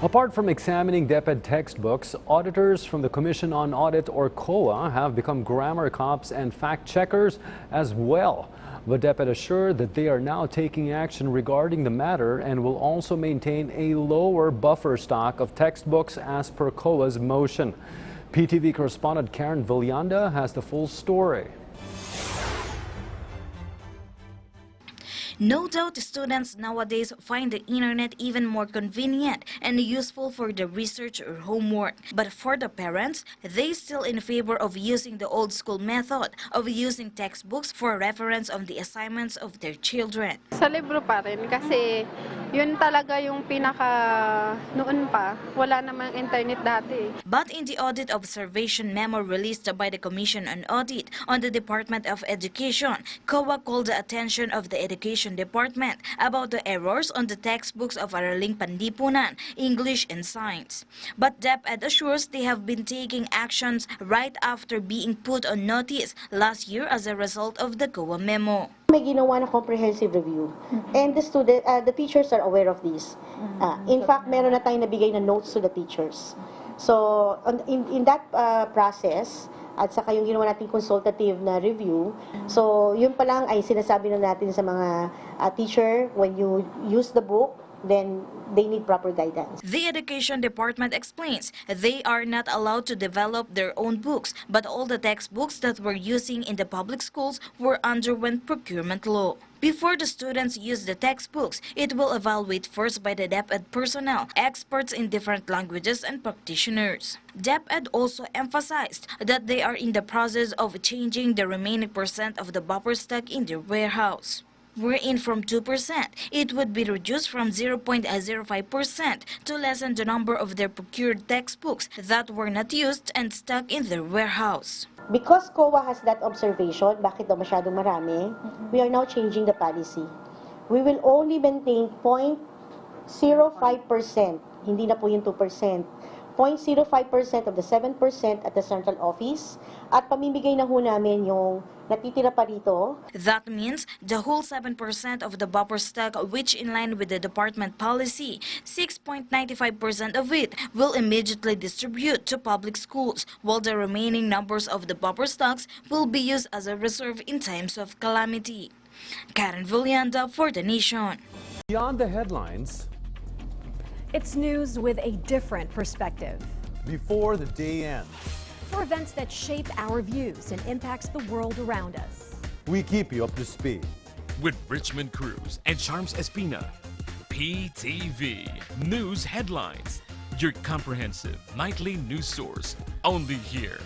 Apart from examining DepEd textbooks, auditors from the Commission on Audit or COA have become grammar cops and fact checkers as well. But DepEd assured that they are now taking action regarding the matter and will also maintain a lower buffer stock of textbooks as per COA's motion. PTV correspondent Karen Villanda has the full story. No doubt students nowadays find the internet even more convenient and useful for the research or homework. But for the parents, they still in favor of using the old school method of using textbooks for reference on the assignments of their children. Sa libro pa rin kasi yun talaga yung pinaka noon pa. Wala namang internet dati. But in the audit observation memo released by the Commission on Audit on the Department of Education, COA called the attention of the Education Department about the errors on the textbooks of Araling Panlipunan, English and Science. But DepEd assures they have been taking actions right after being put on notice last year as a result of the COA memo. May ginawa na comprehensive review and the teachers are aware of this. In fact, meron na tayong nabigay na notes to the teachers. So in that process, at saka yung ginawa natin consultative na review, so yun pa lang ay sinasabi na natin sa mga teacher, when you use the book, then they need proper guidance. The Education Department explains they are not allowed to develop their own books, but all the textbooks that we're using in the public schools were underwent procurement law. Before the students use the textbooks, it will evaluate first by the DepEd personnel, experts in different languages and practitioners. DepEd also emphasized that they are in the process of changing the remaining percent of the buffer stock in their warehouse. Wherein from 2%, it would be reduced from 0.05% to lessen the number of their procured textbooks that were not used and stuck in their warehouse. Because COA has that observation, bakit daw masyadong marami, we are now changing the policy. We will only maintain 0.05%, hindi na po yung 2%. 0.05% of the 7% at the central office at pamimigay na ho namin yung natitira pa rito. That means the whole 7% of the buffer stock, which in line with the department policy, 6.95% of it will immediately distribute to public schools, while the remaining numbers of the buffer stocks will be used as a reserve in times of calamity. Karen Villanda for The Nation. Beyond the headlines, it's news with a different perspective. before the day ends, For events that shape our views and impacts the world around us. we keep you up to speed. With Richmond Cruz and Charms Espina. PTV News Headlines, your comprehensive nightly news source, only here.